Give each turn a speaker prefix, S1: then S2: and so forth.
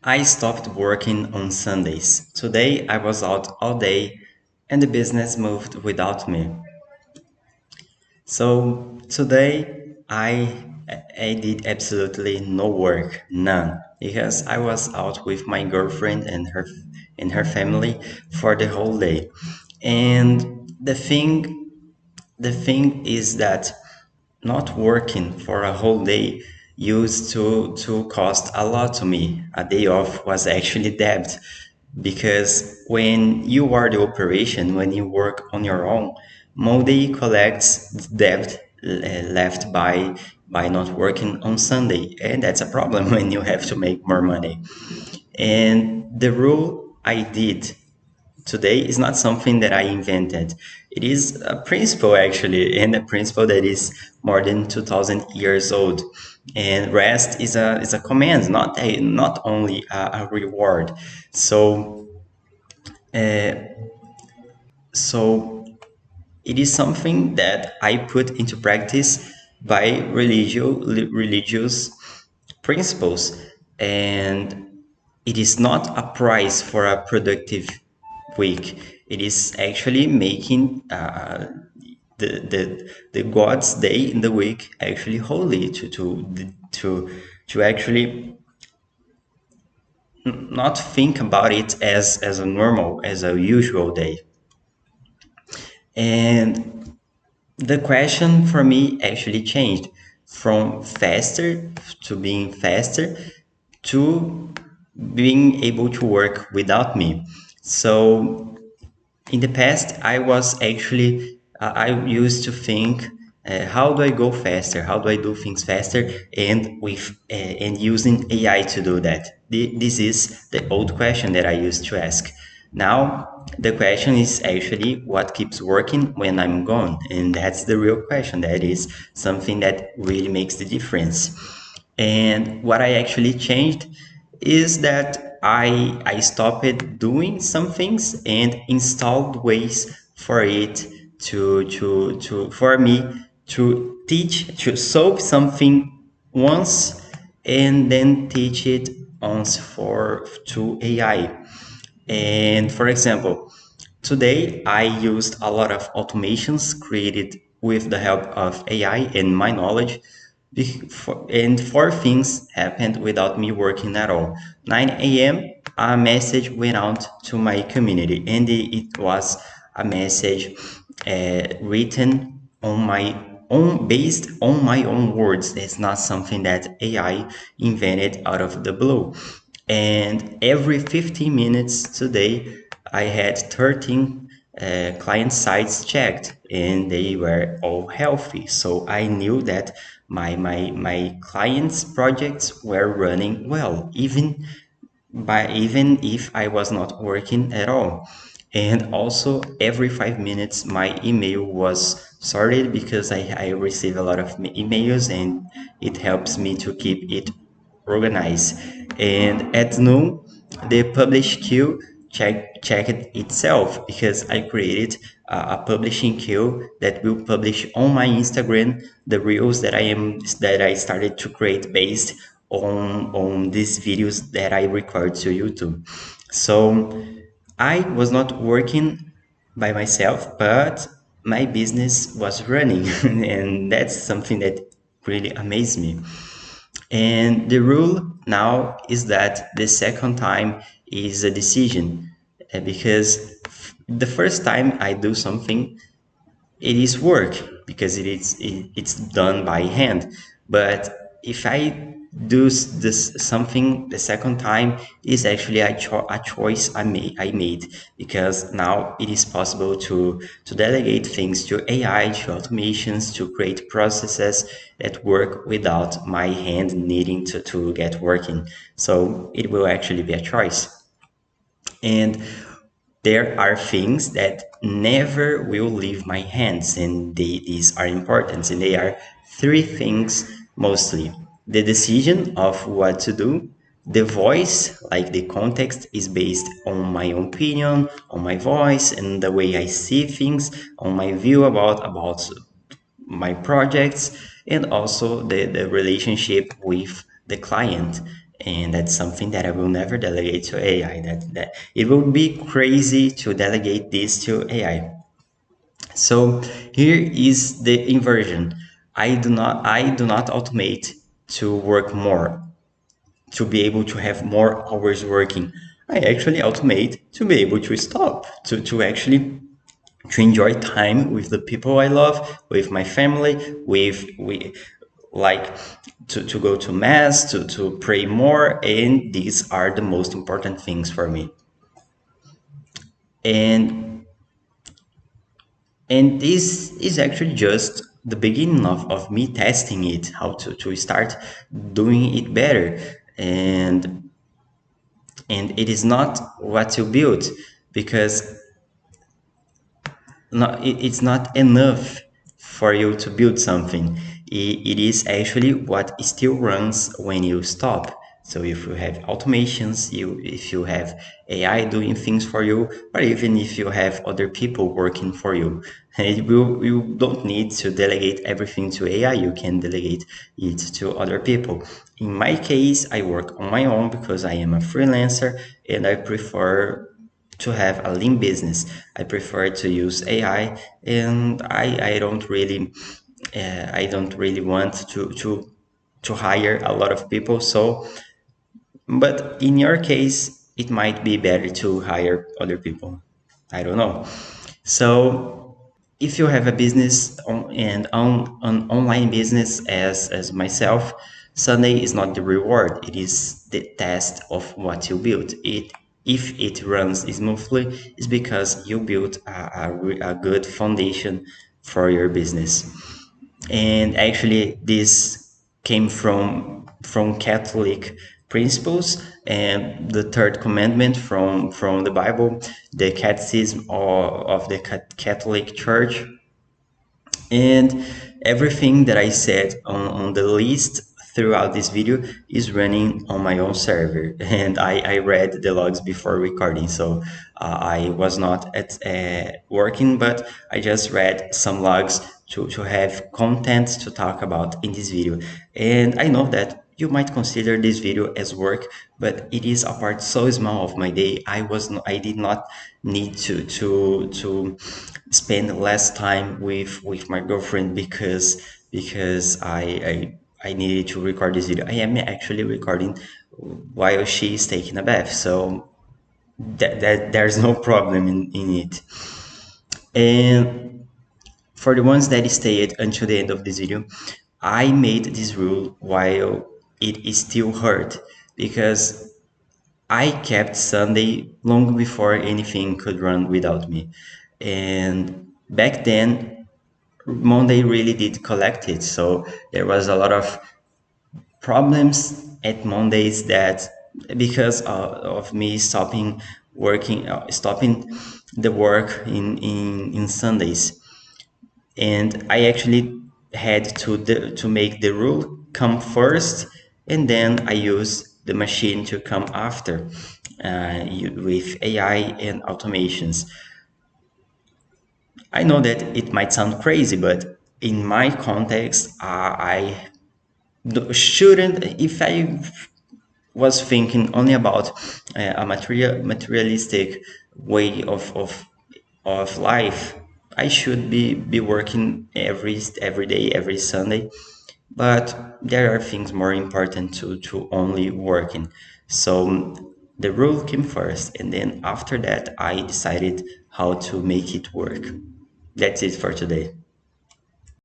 S1: I stopped working on Sundays. Today I was out all day and the business moved without me. So today I did absolutely no work, none, because I was out with my girlfriend and her family for the whole day. And the thing is that not working for a whole day used to cost a lot to me. A day off was actually debt because when you are the operation, when you work on your own, Monday collects debt left by not working on Sunday, and that's a problem when you have to make more money. And the rule I did today is not something that I invented. It is a principle actually, and a principle that is more than 2,000 years old. And rest is a command, not only a reward. So so it is something that I put into practice by religious principles, and it is not a price for a productive week. It is actually making the God's day in the week actually holy to actually not think about it as a normal, as a usual day. And the question for me actually changed from faster to being faster to being able to work without me. So in the past, I used to think, how do I go faster? How do I do things faster? And using AI to do that. This is the old question that I used to ask. Now the question is actually what keeps working when I'm gone, and that's the real question. That is something that really makes the difference. And what I actually changed is that I stopped doing some things and installed ways for it to for me to teach to solve something once and then teach it once for to AI. And for example, today I used a lot of automations created with the help of AI and my knowledge. And four things happened without me working at all. 9 a.m., a message went out to my community, and it was a message written on my own, based on my own words. It's not something that AI invented out of the blue. And every 15 minutes today, I had 13 client sites checked, and they were all healthy. So I knew that my clients' projects were running well, even if I was not working at all. And also, every 5 minutes, my email was sorted because I receive a lot of emails, and it helps me to keep it organized. And at noon, the publish queue checked itself because I created a publishing queue that will publish on my Instagram the reels that I started to create based on these videos that I record to YouTube. So I was not working by myself, but my business was running, and that's something that really amazed me. And the rule now is that the second time is a decision, because the first time I do something, it is work because it's done by hand. But if I do this something the second time, is actually a choice I made, because now it is possible to delegate things to AI, to automations, to create processes that work without my hand needing to get working. So it will actually be a choice. And there are things that never will leave my hands, and these are important, and they are three things mostly: the decision of what to do, the voice, like the context is based on my own opinion, on my voice and the way I see things, on my view about my projects, and also the relationship with the client. And that's something that I will never delegate to AI. That it would be crazy to delegate this to AI. So here is the inversion. I do not automate to work more, to be able to have more hours working. I actually automate to be able to stop, to actually to enjoy time with the people I love, with my family, with we like to go to mass, to pray more, and these are the most important things for me. And and this is actually just the beginning of me testing it, how to start doing it better. And it is not what you build, because it's not enough for you to build something. It is actually what still runs when you stop. So if you have automations, if you have AI doing things for you, or even if you have other people working for you, you don't need to delegate everything to AI. You can delegate it to other people. In my case, I work on my own because I am a freelancer, and I prefer to have a lean business. I prefer to use AI, and I don't really want to hire a lot of people. So, but in your case, it might be better to hire other people. I don't know. So if you have a business and on an online business as myself, Sunday is not the reward. It is the test of what you built. It If it runs smoothly, it's because you built a good foundation for your business. And actually this came from Catholic principles, and the third commandment from the Bible, the catechism of the Catholic Church. And everything that I said on the list throughout this video is running on my own server. And I read the logs before recording, so I was not at working, but I just read some logs to have content to talk about in this video. And I know that you might consider this video as work, but it is a part so small of my day. I did not need to spend less time with my girlfriend because I needed to record this video. I am actually recording while she's taking a bath, so that there's no problem in it. And for the ones that stayed until the end of this video, I made this rule while it is still hurt, because I kept Sunday long before anything could run without me. And back then, Monday really did collect it. So there was a lot of problems at Mondays, that because of me stopping the work in Sundays. And I actually had to make the rule come first, and then I use the machine to come after, with AI and automations. I know that it might sound crazy, but in my context, I shouldn't. If I was thinking only about a materialistic way of life, I should be working every day, every Sunday. But there are things more important to only working. So the rule came first, and then after that, I decided how to make it work. That's it for today.